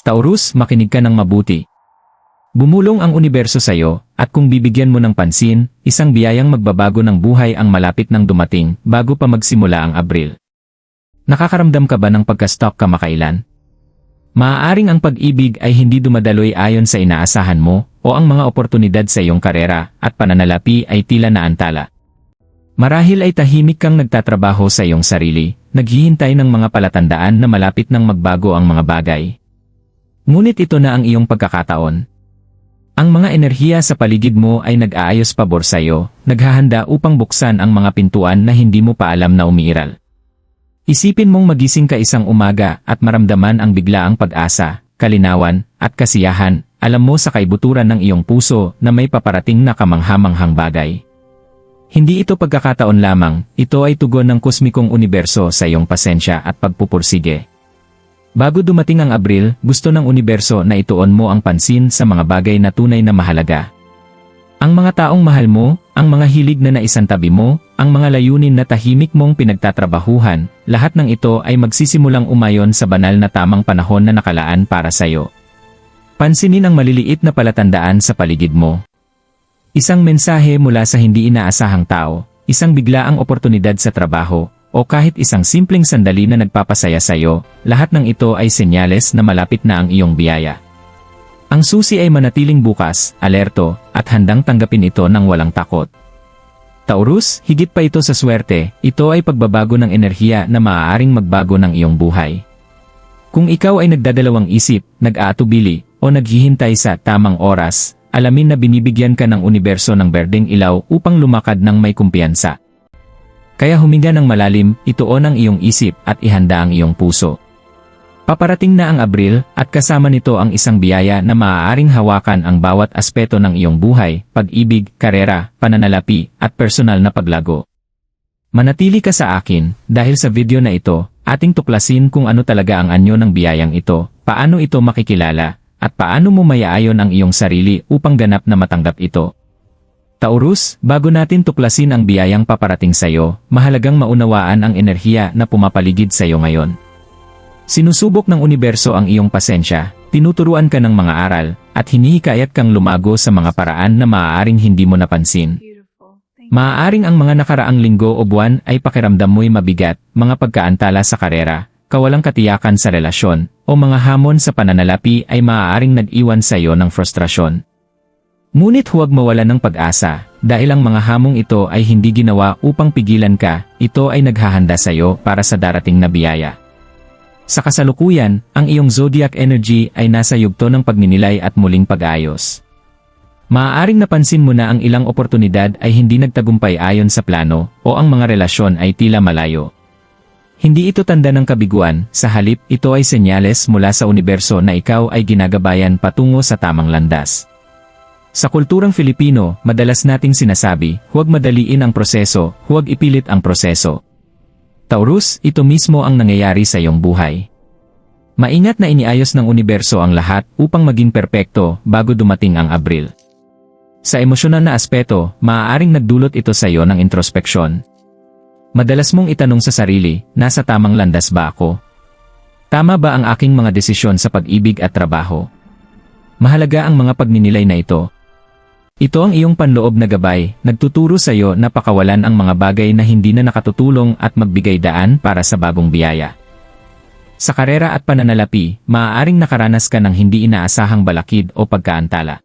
Taurus, makinig ka ng mabuti. Bumulong ang universo sa iyo, at kung bibigyan mo ng pansin, isang biyayang magbabago ng buhay ang malapit nang dumating bago pa magsimula ang Abril. Nakakaramdam ka ba ng pagka-stuck kamakailan? Maaaring ang pag-ibig ay hindi dumadaloy ayon sa inaasahan mo, o ang mga oportunidad sa iyong karera at pananalapi ay tila naantala. Marahil ay tahimik kang nagtatrabaho sa iyong sarili, naghihintay ng mga palatandaan na malapit nang magbago ang mga bagay. Ngunit ito na ang iyong pagkakataon. Ang mga enerhiya sa paligid mo ay nag-aayos pabor sa iyo, naghahanda upang buksan ang mga pintuan na hindi mo pa alam na umiiral. Isipin mong magising ka isang umaga at maramdaman ang biglaang pag-asa, kalinawan, at kasiyahan, alam mo sa kaibuturan ng iyong puso na may paparating na kamanghamanghang bagay. Hindi ito pagkakataon lamang, ito ay tugon ng kosmikong universo sa iyong pasensya at pagpupursige. Bago dumating ang Abril, gusto ng universo na ituon mo ang pansin sa mga bagay na tunay na mahalaga. Ang mga taong mahal mo, ang mga hilig na naisantabi mo, ang mga layunin na tahimik mong pinagtatrabahuhan, lahat ng ito ay magsisimulang umayon sa banal na tamang panahon na nakalaan para sa iyo. Pansinin ang maliliit na palatandaan sa paligid mo. Isang mensahe mula sa hindi inaasahang tao, isang biglaang oportunidad sa trabaho, o kahit isang simpleng sandali na nagpapasaya sa iyo, lahat ng ito ay senyales na malapit na ang iyong biyaya. Ang susi ay manatiling bukas, alerto, at handang tanggapin ito ng walang takot. Taurus, higit pa ito sa swerte, ito ay pagbabago ng enerhiya na maaaring magbago ng iyong buhay. Kung ikaw ay nagdadalawang isip, nag-aatubili, o naghihintay sa tamang oras, alamin na binibigyan ka ng universo ng berdeng ilaw upang lumakad ng may kumpiyansa. Kaya huminga ng malalim, ituon ang iyong isip at ihanda ang iyong puso. Paparating na ang Abril, at kasama nito ang isang biyaya na maaaring hawakan ang bawat aspeto ng iyong buhay, pag-ibig, karera, pananalapi, at personal na paglago. Manatili ka sa akin, dahil sa video na ito, ating tuklasin kung ano talaga ang anyo ng biyayang ito, paano ito makikilala, at paano mo mayaayon ang iyong sarili upang ganap na matanggap ito. Taurus, bago natin tuklasin ang biyayang paparating sa iyo, mahalagang maunawaan ang enerhiya na pumapaligid sa iyo ngayon. Sinusubok ng universo ang iyong pasensya, tinuturuan ka ng mga aral, at hinihikayat kang lumago sa mga paraan na maaaring hindi mo napansin. Maaaring ang mga nakaraang linggo o buwan ay pakiramdam mo'y mabigat, mga pagkaantala sa karera, kawalang katiyakan sa relasyon, o mga hamon sa pananalapi ay maaaring nag-iwan sa iyo ng frustrasyon. Ngunit huwag mawala ng pag-asa, dahil ang mga hamong ito ay hindi ginawa upang pigilan ka, ito ay naghahanda sa iyo para sa darating na biyaya. Sa kasalukuyan, ang iyong zodiac energy ay nasa yugto ng pagninilay at muling pag-ayos. Maaaring napansin mo na ang ilang oportunidad ay hindi nagtagumpay ayon sa plano, o ang mga relasyon ay tila malayo. Hindi ito tanda ng kabiguan, sa halip ito ay senyales mula sa universo na ikaw ay ginagabayan patungo sa tamang landas. Sa kulturang Filipino, madalas nating sinasabi, huwag madaliin ang proseso, huwag ipilit ang proseso. Taurus, ito mismo ang nangyayari sa iyong buhay. Maingat na iniayos ng universo ang lahat upang maging perpekto bago dumating ang Abril. Sa emosyonal na aspeto, maaaring nagdulot ito sa iyo ng introspeksyon. Madalas mong itanong sa sarili, nasa tamang landas ba ako? Tama ba ang aking mga desisyon sa pag-ibig at trabaho? Mahalaga ang mga pagninilay na ito. Ito ang iyong panloob na gabay, nagtuturo sa iyo na pakawalan ang mga bagay na hindi na nakatutulong at magbigay daan para sa bagong biyaya. Sa karera at pananalapi, maaaring nakaranas ka ng hindi inaasahang balakid o pagkaantala.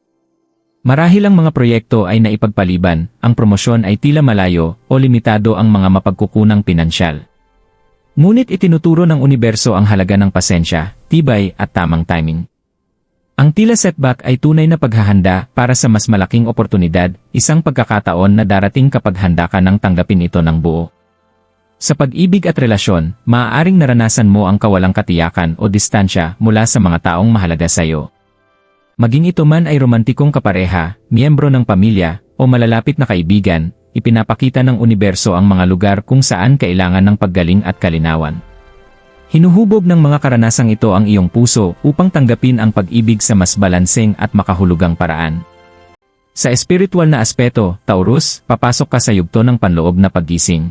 Marahil ang mga proyekto ay naipagpaliban, ang promosyon ay tila malayo, o limitado ang mga mapagkukunang pinansyal. Ngunit itinuturo ng universo ang halaga ng pasensya, tibay at tamang timing. Ang tila setback ay tunay na paghahanda para sa mas malaking oportunidad, isang pagkakataon na darating kapag handa ka nang tanggapin ito ng buo. Sa pag-ibig at relasyon, maaaring naranasan mo ang kawalang katiyakan o distansya mula sa mga taong mahalaga sa iyo. Maging ito man ay romantikong kapareha, miyembro ng pamilya, o malalapit na kaibigan, ipinapakita ng universo ang mga lugar kung saan kailangan ng paggaling at kalinawan. Hinuhubog ng mga karanasang ito ang iyong puso upang tanggapin ang pag-ibig sa mas balanseng at makahulugang paraan. Sa espiritual na aspeto, Taurus, papasok ka sa yugto ng panloob na paggising.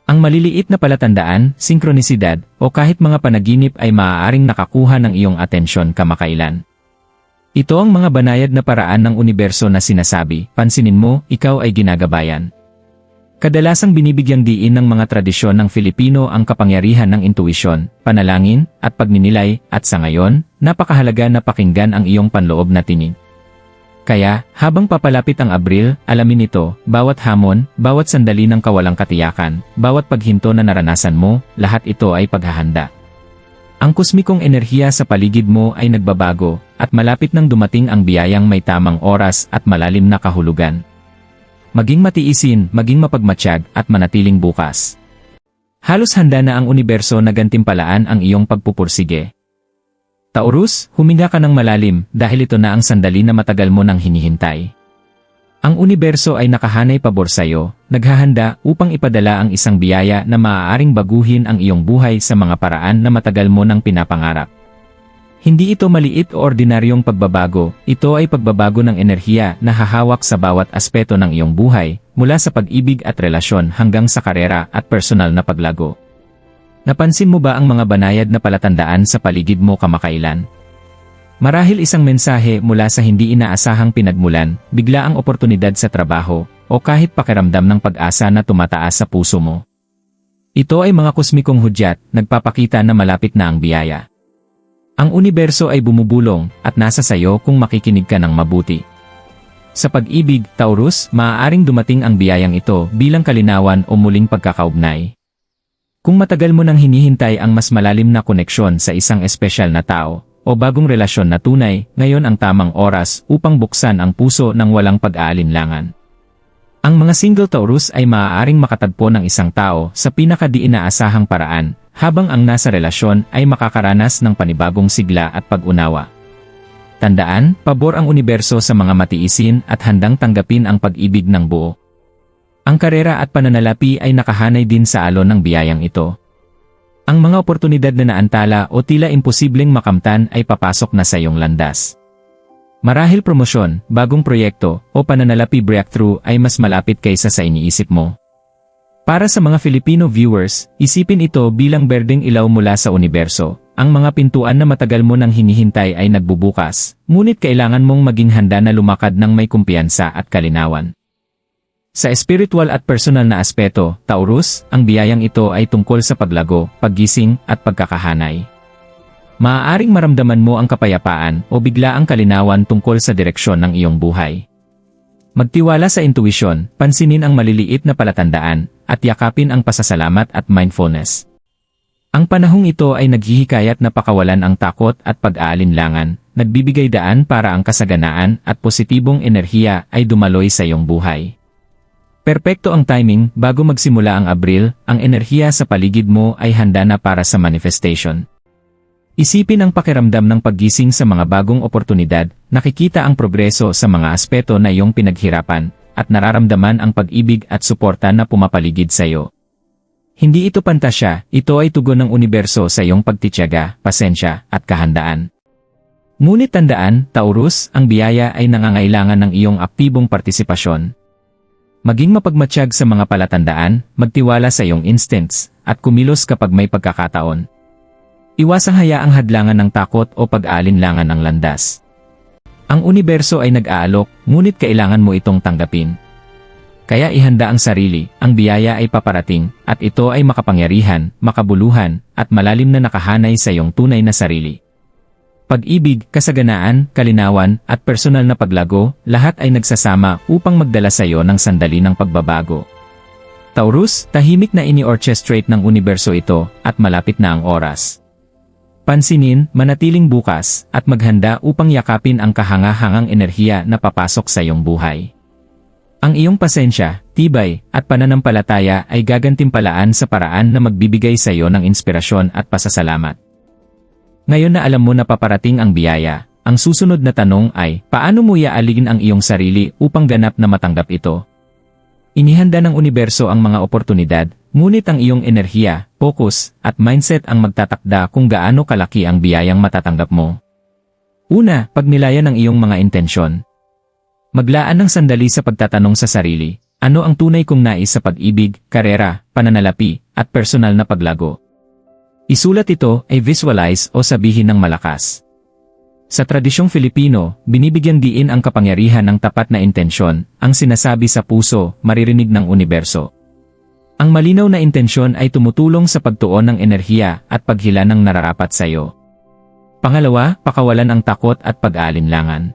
Ang maliliit na palatandaan, sinkronisidad, o kahit mga panaginip ay maaaring nakakuha ng iyong atensyon kamakailan. Ito ang mga banayad na paraan ng universo na sinasabi, pansinin mo, ikaw ay ginagabayan. Kadalasang binibigyang diin ng mga tradisyon ng Filipino ang kapangyarihan ng intuisyon, panalangin, at pagninilay, at sa ngayon, napakahalaga na pakinggan ang iyong panloob na tinig. Kaya, habang papalapit ang Abril, alamin ito, bawat hamon, bawat sandali ng kawalang katiyakan, bawat paghinto na naranasan mo, lahat ito ay paghahanda. Ang kosmikong enerhiya sa paligid mo ay nagbabago, at malapit nang dumating ang biyayang may tamang oras at malalim na kahulugan. Maging matiisin, maging mapagmatsyag, at manatiling bukas. Halos handa na ang universo na gantimpalaan ang iyong pagpupursige. Taurus, huminga ka ng malalim dahil ito na ang sandali na matagal mo nang hinihintay. Ang universo ay nakahanay pabor sa iyo, naghahanda upang ipadala ang isang biyaya na maaaring baguhin ang iyong buhay sa mga paraan na matagal mo nang pinapangarap. Hindi ito maliit o ordinaryong pagbabago, ito ay pagbabago ng enerhiya na hahawak sa bawat aspeto ng iyong buhay, mula sa pag-ibig at relasyon hanggang sa karera at personal na paglago. Napansin mo ba ang mga banayad na palatandaan sa paligid mo kamakailan? Marahil isang mensahe mula sa hindi inaasahang pinagmulan, bigla ang oportunidad sa trabaho, o kahit pakiramdam ng pag-asa na tumataas sa puso mo. Ito ay mga kosmikong hudyat, nagpapakita na malapit na ang biyaya. Ang universo ay bumubulong, at nasa sayo kung makikinig ka ng mabuti. Sa pag-ibig, Taurus, maaaring dumating ang biyayang ito bilang kalinawan o muling pagkakaugnay. Kung matagal mo nang hinihintay ang mas malalim na koneksyon sa isang espesyal na tao, o bagong relasyon na tunay, ngayon ang tamang oras upang buksan ang puso ng walang pag-aalinlangan. Ang mga single Taurus ay maaaring makatagpo ng isang tao sa pinaka-di-inaasahang paraan, habang ang nasa relasyon ay makakaranas ng panibagong sigla at pag-unawa. Tandaan, pabor ang universo sa mga matiisin at handang tanggapin ang pag-ibig ng buo. Ang karera at pananalapi ay nakahanay din sa alon ng biyayang ito. Ang mga oportunidad na naantala o tila imposibleng makamtan ay papasok na sa iyong landas. Marahil promosyon, bagong proyekto, o pananalapi breakthrough ay mas malapit kaysa sa iniisip mo. Para sa mga Filipino viewers, isipin ito bilang berdeng ilaw mula sa universo. Ang mga pintuan na matagal mo nang hinihintay ay nagbubukas, ngunit kailangan mong maging handa na lumakad ng may kumpiyansa at kalinawan. Sa espiritual at personal na aspeto, Taurus, ang biyayang ito ay tungkol sa paglago, paggising, at pagkakahanay. Maaaring maramdaman mo ang kapayapaan o bigla ang kalinawan tungkol sa direksyon ng iyong buhay. Magtiwala sa intuisyon, pansinin ang maliliit na palatandaan, at yakapin ang pasasalamat at mindfulness. Ang panahong ito ay naghihikayat na pakawalan ang takot at pag-aalinlangan, nagbibigay daan para ang kasaganaan at positibong enerhiya ay dumaloy sa iyong buhay. Perpekto ang timing, bago magsimula ang Abril, ang enerhiya sa paligid mo ay handa na para sa manifestation. Isipin ang pakiramdam ng paggising sa mga bagong oportunidad, nakikita ang progreso sa mga aspeto na iyong pinaghirapan, at nararamdaman ang pag-ibig at suporta na pumapaligid sa iyo. Hindi ito pantasya, ito ay tugon ng universo sa iyong pagtitiyaga, pasensya, at kahandaan. Ngunit tandaan, Taurus, ang biyaya ay nangangailangan ng iyong aktibong partisipasyon. Maging mapagmatsyag sa mga palatandaan, magtiwala sa iyong instincts, at kumilos kapag may pagkakataon. Iwasang hayaang hadlangan ng takot o pag-aalinlangan ng landas. Ang universo ay nag-aalok, ngunit kailangan mo itong tanggapin. Kaya ihanda ang sarili, ang biyaya ay paparating, at ito ay makapangyarihan, makabuluhan, at malalim na nakahanay sa iyong tunay na sarili. Pag-ibig, kasaganaan, kalinawan, at personal na paglago, lahat ay nagsasama upang magdala sa iyo ng sandali ng pagbabago. Taurus, tahimik na ini-orchestrate ng universo ito, at malapit na ang oras. Pansinin, manatiling bukas, at maghanda upang yakapin ang kahanga-hangang enerhiya na papasok sa iyong buhay. Ang iyong pasensya, tibay, at pananampalataya ay gagantimpalaan sa paraan na magbibigay sa iyo ng inspirasyon at pasasalamat. Ngayon na alam mo na paparating ang biyaya, ang susunod na tanong ay, paano mo iaalingin ang iyong sarili upang ganap na matanggap ito? Inihanda ng universo ang mga oportunidad, ngunit ang iyong enerhiya, focus, at mindset ang magtatakda kung gaano kalaki ang biyayang matatanggap mo. Una, pagnilayan ang iyong mga intensyon. Maglaan ng sandali sa pagtatanong sa sarili, Ano ang tunay kong nais sa pag-ibig, karera, pananalapi, at personal na paglago? Isulat ito, ay visualize o sabihin ng malakas. Sa tradisyong Filipino, binibigyan diin ang kapangyarihan ng tapat na intensyon, ang sinasabi sa puso, maririnig ng universo. Ang malinaw na intensyon ay tumutulong sa pagtuon ng enerhiya at paghila ng nararapat sa iyo. Pangalawa, pakawalan ang takot at pag-aalinlangan.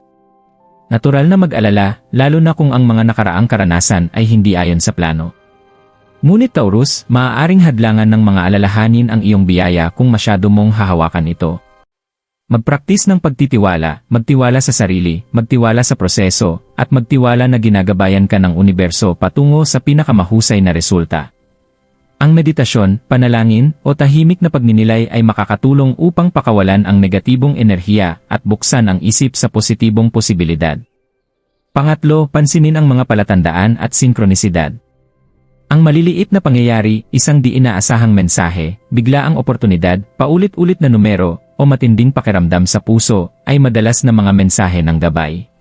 Natural na mag-alala, lalo na kung ang mga nakaraang karanasan ay hindi ayon sa plano. Ngunit Taurus, maaaring hadlangan ng mga alalahanin ang iyong biyaya kung masyado mong hahawakan ito. Magpraktis ng pagtitiwala, magtiwala sa sarili, magtiwala sa proseso, at magtiwala na ginagabayan ka ng universo patungo sa pinakamahusay na resulta. Ang meditasyon, panalangin, o tahimik na pagninilay ay makakatulong upang pakawalan ang negatibong enerhiya at buksan ang isip sa positibong posibilidad. Pangatlo, pansinin ang mga palatandaan at sinkronisidad. Ang maliliit na pangyayari, isang di inaasahang mensahe, biglaang oportunidad, paulit-ulit na numero, o matinding pakiramdam sa puso, ay madalas na mga mensahe ng gabay.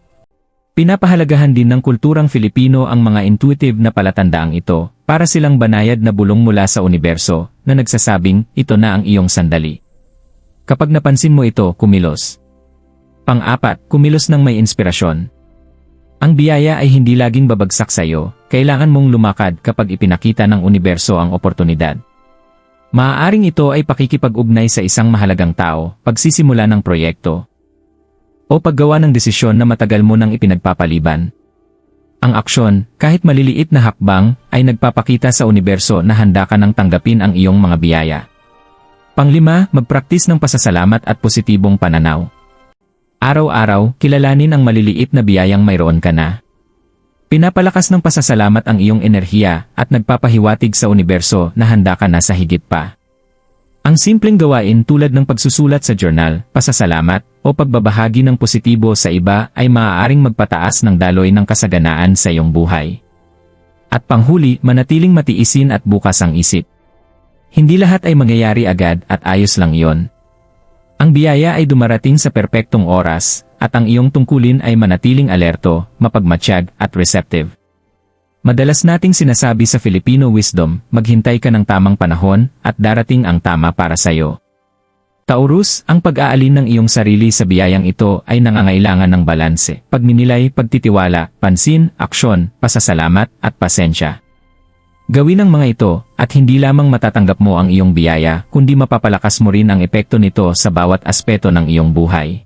Pinapahalagahan din ng kulturang Filipino ang mga intuitive na palatandaang ito, para silang banayad na bulong mula sa universo, na nagsasabing, ito na ang iyong sandali. Kapag napansin mo ito, kumilos. Pang-apat, kumilos ng may inspirasyon. Ang biyaya ay hindi laging babagsak sa iyo, kailangan mong lumakad kapag ipinakita ng universo ang oportunidad. Maaaring ito ay pakikipag-ugnay sa isang mahalagang tao, pagsisimula ng proyekto, o paggawa ng desisyon na matagal mo nang ipinagpapaliban. Ang aksyon, kahit maliliit na hakbang, ay nagpapakita sa universo na handa ka nang tanggapin ang iyong mga biyaya. Panglima, magpraktis ng pasasalamat at positibong pananaw. Araw-araw, kilalanin ang maliliit na biyayang mayroon ka na. Pinapalakas ng pasasalamat ang iyong enerhiya at nagpapahiwatig sa universo na handa ka na sa higit pa. Ang simpleng gawain tulad ng pagsusulat sa journal, pasasalamat, o pagbabahagi ng positibo sa iba ay maaaring magpataas ng daloy ng kasaganaan sa iyong buhay. At panghuli, manatiling matiisin at bukas ang isip. Hindi lahat ay mangyayari agad at ayos lang iyon. Ang biyaya ay dumarating sa perpektong oras, at ang iyong tungkulin ay manatiling alerto, mapagmatsyag, at receptive. Madalas nating sinasabi sa Filipino wisdom, maghintay ka ng tamang panahon, at darating ang tama para sa iyo. Taurus, ang pag-aalin ng iyong sarili sa biyayang ito ay nangangailangan ng balanse, pagninilay, pagtitiwala, pansin, aksyon, pasasalamat, at pasensya. Gawin ang mga ito, at hindi lamang matatanggap mo ang iyong biyaya, kundi mapapalakas mo rin ang epekto nito sa bawat aspeto ng iyong buhay.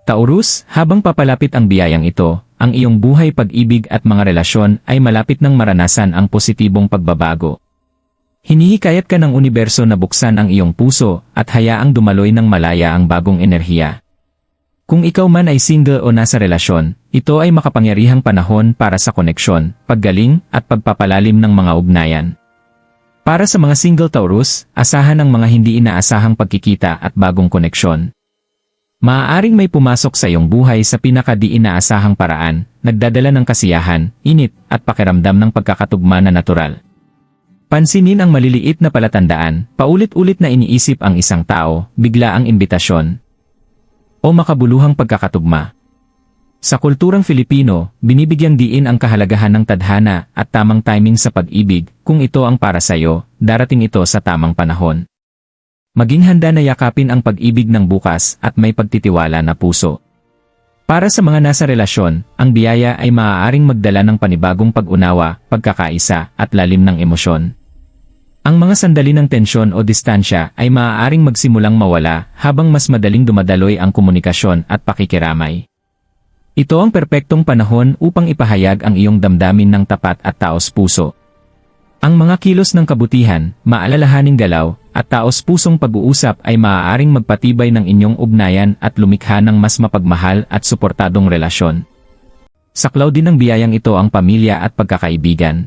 Taurus, habang papalapit ang biyayang ito, ang iyong buhay, pag-ibig at mga relasyon ay malapit ng maranasan ang positibong pagbabago. Hinihikayat ka ng universo na buksan ang iyong puso at hayaang dumaloy ng malaya ang bagong enerhiya. Kung ikaw man ay single o nasa relasyon, ito ay makapangyarihang panahon para sa koneksyon, paggaling at pagpapalalim ng mga ugnayan. Para sa mga single Taurus, asahan ang mga hindi inaasahang pagkikita at bagong koneksyon. Maaaring may pumasok sa iyong buhay sa pinaka-di-inaasahang paraan, nagdadala ng kasiyahan, init, at pakiramdam ng pagkakatugma na natural. Pansinin ang maliliit na palatandaan, paulit-ulit na iniisip ang isang tao, bigla ang imbitasyon, o makabuluhang pagkakatugma. Sa kulturang Filipino, binibigyang diin ang kahalagahan ng tadhana at tamang timing sa pag-ibig, kung ito ang para sa iyo, darating ito sa tamang panahon. Maging handa na yakapin ang pag-ibig ng bukas at may pagtitiwala na puso. Para sa mga nasa relasyon, ang biyaya ay maaaring magdala ng panibagong pag-unawa, pagkakaisa, at lalim ng emosyon. Ang mga sandali ng tensyon o distansya ay maaaring magsimulang mawala habang mas madaling dumadaloy ang komunikasyon at pakikiramay. Ito ang perpektong panahon upang ipahayag ang iyong damdamin ng tapat at taos-puso. Ang mga kilos ng kabutihan, maalalahaning galaw, at taos-pusong pag-uusap ay maaaring magpatibay ng inyong ugnayan at lumikha ng mas mapagmahal at suportadong relasyon. Saklaw din ng biyayang ito ang pamilya at pagkakaibigan.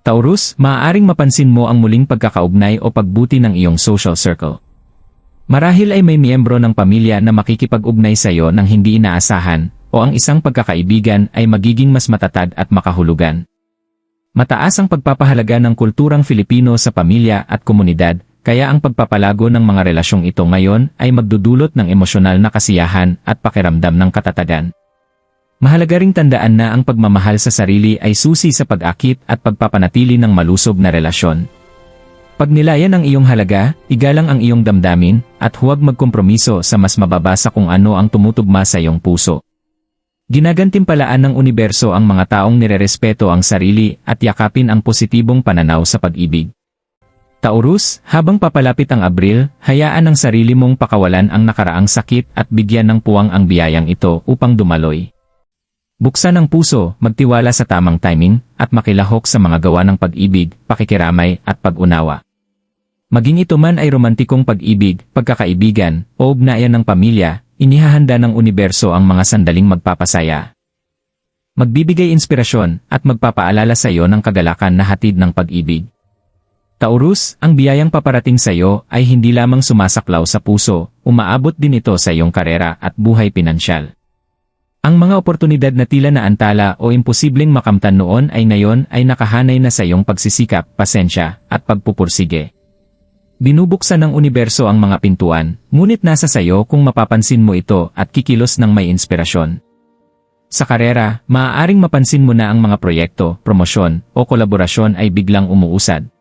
Taurus, maaaring mapansin mo ang muling pagkakaugnay o pagbuti ng iyong social circle. Marahil ay may miyembro ng pamilya na makikipag-ugnay sa iyo nang hindi inaasahan, o ang isang pagkakaibigan ay magiging mas matatag at makahulugan. Mataas ang pagpapahalaga ng kulturang Filipino sa pamilya at komunidad, kaya ang pagpapalago ng mga relasyong ito ngayon ay magdudulot ng emosyonal na kasiyahan at pakiramdam ng katatagan. Mahalaga ring tandaan na ang pagmamahal sa sarili ay susi sa pag-akit at pagpapanatili ng malusog na relasyon. Pagnilayan ang iyong halaga, igalang ang iyong damdamin, at huwag magkompromiso sa mas mababa sa kung ano ang tumutugma sa iyong puso. Ginagantimpalaan ng universo ang mga taong nirerespeto ang sarili at yakapin ang positibong pananaw sa pag-ibig. Taurus, habang papalapit ang Abril, hayaan ang sarili mong pakawalan ang nakaraang sakit at bigyan ng puwang ang biyayang ito upang dumaloy. Buksan ang puso, magtiwala sa tamang timing, at makilahok sa mga gawa ng pag-ibig, pakikiramay, at pag-unawa. Maging ito man ay romantikong pag-ibig, pagkakaibigan, o ugnayan ng pamilya, inihahanda ng universo ang mga sandaling magpapasaya. Magbibigay inspirasyon, at magpapaalala sa iyo ng kagalakan na hatid ng pag-ibig. Taurus, ang biyayang paparating sa iyo ay hindi lamang sumasaklaw sa puso, umaabot din ito sa iyong karera at buhay pinansyal. Ang mga oportunidad na tila naantala o imposibleng makamtan noon ay ngayon ay nakahanay na sa iyong pagsisikap, pasensya, at pagpupursige. Binubuksan ng universo ang mga pintuan, ngunit nasa sayo kung mapapansin mo ito at kikilos ng may inspirasyon. Sa karera, maaaring mapansin mo na ang mga proyekto, promosyon, o kolaborasyon ay biglang umuusad.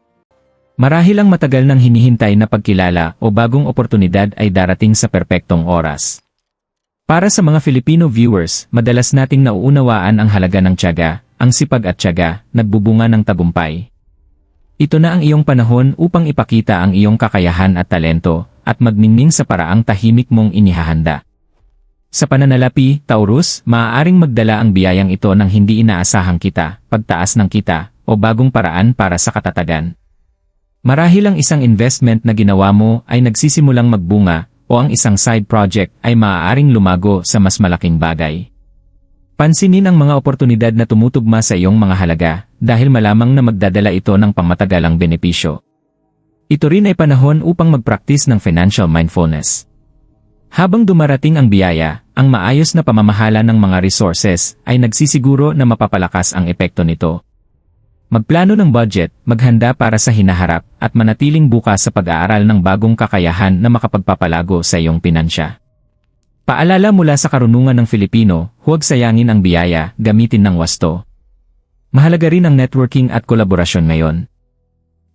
Marahil ang matagal nang hinihintay na pagkilala o bagong oportunidad ay darating sa perpektong oras. Para sa mga Filipino viewers, madalas nating nauunawaan ang halaga ng tiyaga, ang sipag at tiyaga, nagbubunga ng tagumpay. Ito na ang iyong panahon upang ipakita ang iyong kakayahan at talento, at magningning sa paraang tahimik mong inihahanda. Sa pananalapi, Taurus, maaaring magdala ang biyayang ito ng hindi inaasahang kita, pagtaas ng kita, o bagong paraan para sa katatagan. Marahil ang isang investment na ginawa mo ay nagsisimulang magbunga, o ang isang side project ay maaaring lumago sa mas malaking bagay. Pansinin ang mga oportunidad na tumutugma sa iyong mga halaga, dahil malamang na magdadala ito ng pangmatagalang benepisyo. Ito rin ay panahon upang mag-practice ng financial mindfulness. Habang dumarating ang biyaya, ang maayos na pamamahala ng mga resources ay nagsisiguro na mapapalakas ang epekto nito. Magplano ng budget, maghanda para sa hinaharap, at manatiling bukas sa pag-aaral ng bagong kakayahan na makapagpapalago sa iyong pinansya. Paalala mula sa karunungan ng Filipino, huwag sayangin ang biyaya, gamitin ng wasto. Mahalaga rin ang networking at kolaborasyon ngayon.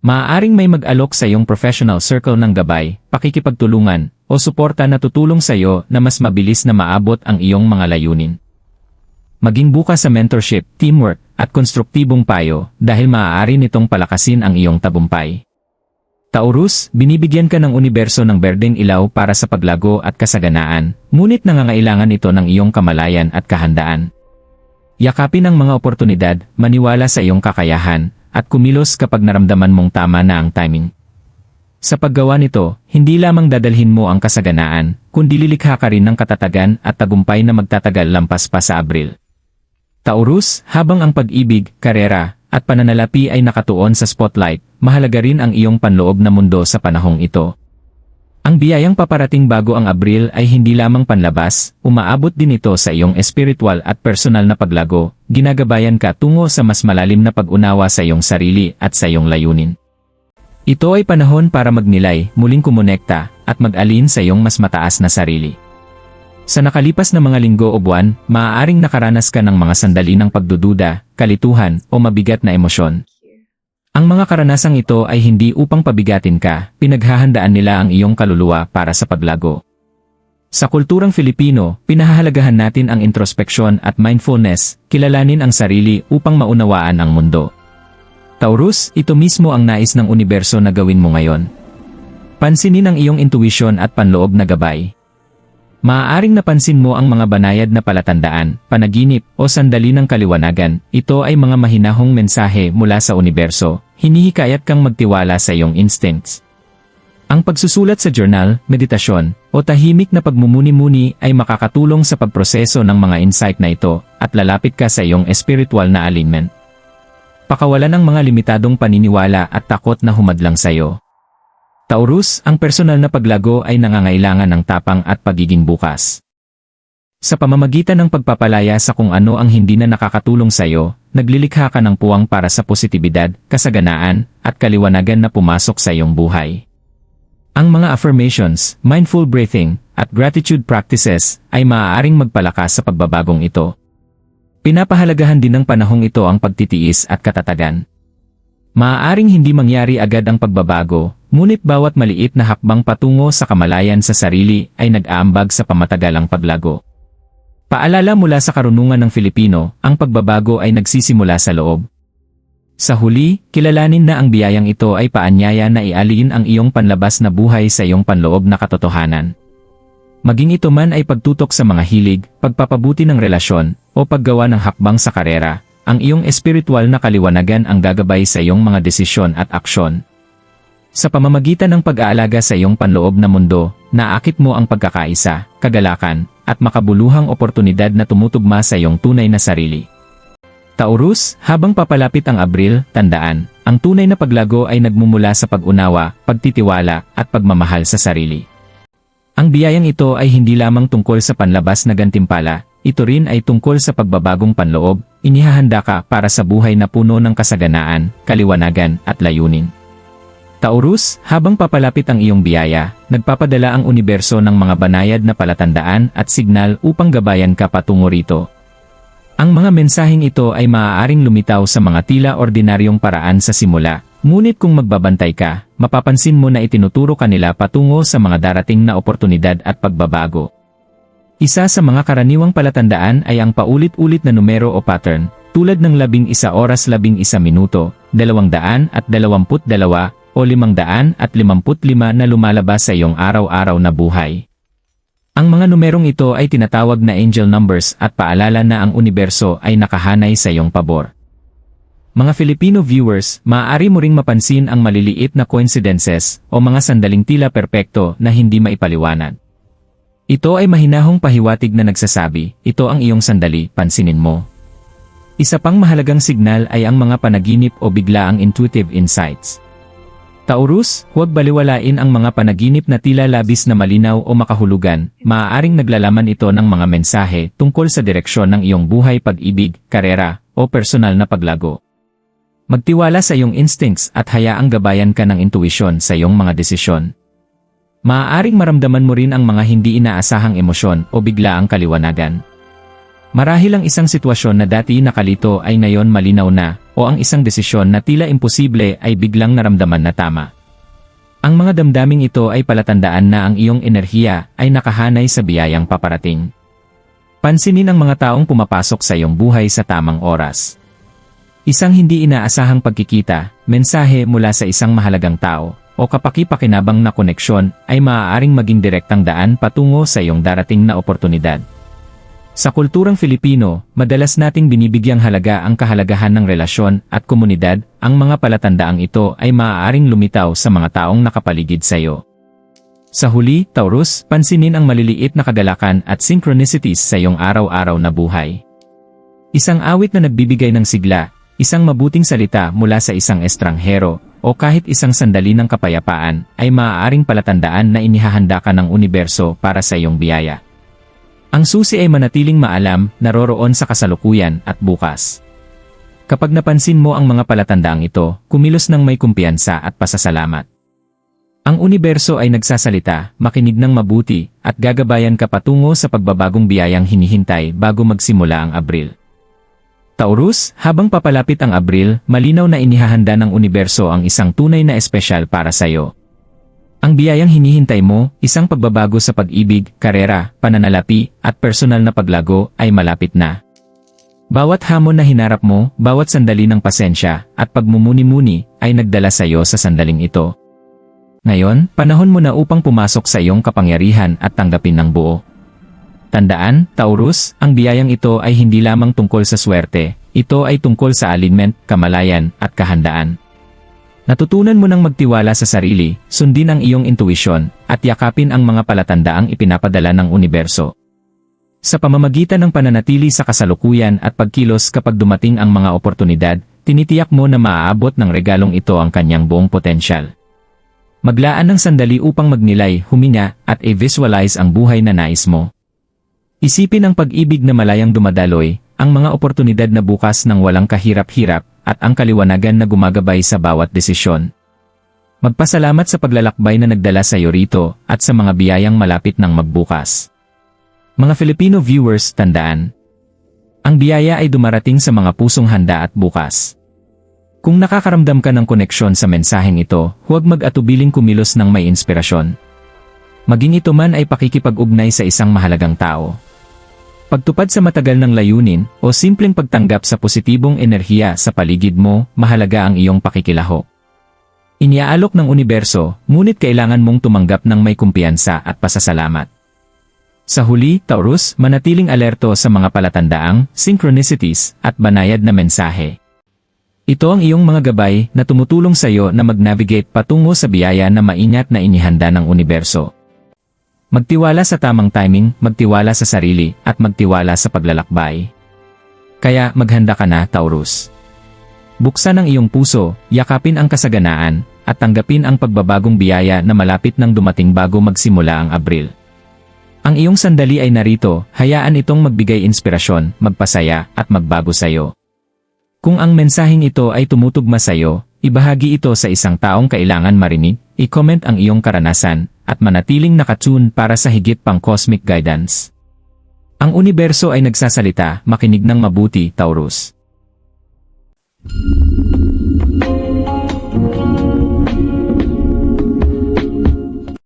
Maaaring may mag-alok sa iyong professional circle ng gabay, pakikipagtulungan, o suporta na tutulong sa iyo na mas mabilis na maabot ang iyong mga layunin. Maging bukas sa mentorship, teamwork, at konstruktibong payo dahil maaari nitong palakasin ang iyong tagumpay. Taurus, binibigyan ka ng universo ng berdeng ilaw para sa paglago at kasaganaan, ngunit nangangailangan ito ng iyong kamalayan at kahandaan. Yakapin ang mga oportunidad, maniwala sa iyong kakayahan, at kumilos kapag naramdaman mong tama na ang timing. Sa paggawa nito, hindi lamang dadalhin mo ang kasaganaan, kundi lilikha ka rin ng katatagan at tagumpay na magtatagal lampas pa sa Abril. Taurus, habang ang pag-ibig, karera, at pananalapi ay nakatuon sa spotlight, mahalaga rin ang iyong panloob na mundo sa panahong ito. Ang biyayang paparating bago ang Abril ay hindi lamang panlabas, umaabot din ito sa iyong espiritual at personal na paglago, ginagabayan ka tungo sa mas malalim na pag-unawa sa iyong sarili at sa iyong layunin. Ito ay panahon para magnilay, muling kumonekta, at mag-alin sa iyong mas mataas na sarili. Sa nakalipas na mga linggo o buwan, maaaring nakaranas ka ng mga sandali ng pagdududa, kalituhan, o mabigat na emosyon. Ang mga karanasang ito ay hindi upang pabigatin ka, pinaghahandaan nila ang iyong kaluluwa para sa paglago. Sa kulturang Filipino, pinahahalagahan natin ang introspeksyon at mindfulness, kilalanin ang sarili upang maunawaan ang mundo. Taurus, ito mismo ang nais ng universo na gawin mo ngayon. Pansinin ang iyong intuition at panloob na gabay. Maaaring napansin mo ang mga banayad na palatandaan, panaginip, o sandali ng kaliwanagan. Ito ay mga mahinahong mensahe mula sa universo, hinihikayat kang magtiwala sa iyong instincts. Ang pagsusulat sa journal, meditasyon, o tahimik na pagmumuni-muni ay makakatulong sa pagproseso ng mga insight na ito, at lalapit ka sa iyong spiritual na alignment. Pakawalan ng mga limitadong paniniwala at takot na humadlang sa iyo. Taurus, ang personal na paglago ay nangangailangan ng tapang at pagiging bukas. Sa pamamagitan ng pagpapalaya sa kung ano ang hindi na nakakatulong sa iyo, naglilikha ka ng puwang para sa positibidad, kasaganaan, at kaliwanagan na pumasok sa iyong buhay. Ang mga affirmations, mindful breathing, at gratitude practices ay maaaring magpalakas sa pagbabagong ito. Pinapahalagahan din ng panahong ito ang pagtitiis at katatagan. Maaaring hindi mangyari agad ang pagbabago, ngunit bawat maliit na hakbang patungo sa kamalayan sa sarili ay nag-aambag sa pamatagalang paglago. Paalala mula sa karunungan ng Filipino, ang pagbabago ay nagsisimula sa loob. Sa huli, kilalanin na ang biyayang ito ay paanyaya na ialin ang iyong panlabas na buhay sa iyong panloob na katotohanan. Maging ito man ay pagtutok sa mga hilig, pagpapabuti ng relasyon, o paggawa ng hakbang sa karera, ang iyong espiritual na kaliwanagan ang gagabay sa iyong mga desisyon at aksyon. Sa pamamagitan ng pag-aalaga sa iyong panloob na mundo, naakit mo ang pagkakaisa, kagalakan, at makabuluhang oportunidad na tumutugma sa iyong tunay na sarili. Taurus, habang papalapit ang Abril, tandaan, ang tunay na paglago ay nagmumula sa pag-unawa, pagtitiwala, at pagmamahal sa sarili. Ang biyayang ito ay hindi lamang tungkol sa panlabas na gantimpala, ito rin ay tungkol sa pagbabagong panloob, inihahanda ka para sa buhay na puno ng kasaganaan, kaliwanagan, at layunin. Taurus, habang papalapit ang iyong biyaya, nagpapadala ang universo ng mga banayad na palatandaan at signal upang gabayan ka patungo rito. Ang mga mensaheng ito ay maaaring lumitaw sa mga tila ordinaryong paraan sa simula, ngunit kung magbabantay ka, mapapansin mo na itinuturo ka nila patungo sa mga darating na oportunidad at pagbabago. Isa sa mga karaniwang palatandaan ay ang paulit-ulit na numero o pattern, tulad ng 11 oras 11 minuto, 222, o 555 na lumalabas sa iyong araw-araw na buhay. Ang mga numerong ito ay tinatawag na angel numbers at paalala na ang universo ay nakahanay sa iyong pabor. Mga Filipino viewers, maaari mo ring mapansin ang maliliit na coincidences o mga sandaling tila perpekto na hindi maipaliwanag. Ito ay mahinahong pahiwatig na nagsasabi, ito ang iyong sandali, pansinin mo. Isa pang mahalagang signal ay ang mga panaginip o biglaang intuitive insights. Taurus, huwag baliwalain ang mga panaginip na tila labis na malinaw o makahulugan, maaaring naglalaman ito ng mga mensahe tungkol sa direksyon ng iyong buhay, pag-ibig, karera, o personal na paglago. Magtiwala sa iyong instincts at hayaang gabayan ka ng intuisyon sa iyong mga desisyon. Maaaring maramdaman mo rin ang mga hindi inaasahang emosyon o biglaang kaliwanagan. Marahil ang isang sitwasyon na dati nakalito ay ngayon malinaw na, o ang isang desisyon na tila imposible ay biglang naramdaman na tama. Ang mga damdaming ito ay palatandaan na ang iyong enerhiya ay nakahanay sa biyayang paparating. Pansinin ang mga taong pumapasok sa iyong buhay sa tamang oras. Isang hindi inaasahang pagkikita, mensahe mula sa isang mahalagang tao, o kapaki-pakinabang na koneksyon ay maaaring maging direktang daan patungo sa iyong darating na oportunidad. Sa kulturang Filipino, madalas nating binibigyang halaga ang kahalagahan ng relasyon at komunidad, ang mga palatandaang ito ay maaaring lumitaw sa mga taong nakapaligid sa iyo. Sa huli, Taurus, pansinin ang maliliit na kagalakan at synchronicities sa iyong araw-araw na buhay. Isang awit na nagbibigay ng sigla, isang mabuting salita mula sa isang estranghero, o kahit isang sandali ng kapayapaan, ay maaaring palatandaan na inihahanda ka ng universo para sa iyong biyaya. Ang susi ay manatiling maalam, naroroon sa kasalukuyan at bukas. Kapag napansin mo ang mga palatandaang ito, kumilos ng may kumpiyansa at pasasalamat. Ang universo ay nagsasalita, makinig ng mabuti, at gagabayan ka patungo sa pagbabagong biyayang hinihintay bago magsimula ang Abril. Taurus, habang papalapit ang Abril, malinaw na inihahanda ng universo ang isang tunay na espesyal para sa iyo. Ang biyayang hinihintay mo, isang pagbabago sa pag-ibig, karera, pananalapi, at personal na paglago, ay malapit na. Bawat hamon na hinarap mo, bawat sandali ng pasensya, at pagmumuni-muni, ay nagdala sa iyo sa sandaling ito. Ngayon, panahon mo na upang pumasok sa iyong kapangyarihan at tanggapin ng buo. Tandaan, Taurus, ang biyayang ito ay hindi lamang tungkol sa swerte, ito ay tungkol sa alignment, kamalayan, at kahandaan. Natutunan mo nang magtiwala sa sarili, sundin ang iyong intuisyon, at yakapin ang mga palatandaang ipinapadala ng universo. Sa pamamagitan ng pananatili sa kasalukuyan at pagkilos kapag dumating ang mga oportunidad, tinitiyak mo na maaabot ng regalong ito ang kanyang buong potensyal. Maglaan ng sandali upang magnilay, huminga, at i-visualize ang buhay na nais mo. Isipin ang pag-ibig na malayang dumadaloy, ang mga oportunidad na bukas ng walang kahirap-hirap, at ang kaliwanagan na gumagabay sa bawat desisyon. Magpasalamat sa paglalakbay na nagdala sa iyo rito, at sa mga biyayang malapit ng magbukas. Mga Filipino viewers, tandaan. Ang biyaya ay dumarating sa mga pusong handa at bukas. Kung nakakaramdam ka ng koneksyon sa mensaheng ito, huwag mag-atubiling kumilos ng may inspirasyon. Maging ito man ay pakikipag-ugnay sa isang mahalagang tao, pagtupad sa matagal ng layunin, o simpleng pagtanggap sa positibong enerhiya sa paligid mo, mahalaga ang iyong pakikilaho. Iniaalok ng universo, ngunit kailangan mong tumanggap ng may kumpiyansa at pasasalamat. Sa huli, Taurus, manatiling alerto sa mga palatandaang, synchronicities, at banayad na mensahe. Ito ang iyong mga gabay na tumutulong sa iyo na mag-navigate patungo sa biyaya na maingat na inihanda ng universo. Magtiwala sa tamang timing, magtiwala sa sarili, at magtiwala sa paglalakbay. Kaya maghanda ka na, Taurus. Buksan ang iyong puso, yakapin ang kasaganaan, at tanggapin ang pagbabagong biyaya na malapit nang dumating bago magsimula ang Abril. Ang iyong sandali ay narito, hayaan itong magbigay inspirasyon, magpasaya, at magbago sa iyo. Kung ang mensaheng ito ay tumutugma sa iyo, ibahagi ito sa isang taong kailangan marinig, i-comment ang iyong karanasan, at manatiling nakatune para sa higit pang cosmic guidance. Ang universo ay nagsasalita, makinig ng mabuti, Taurus.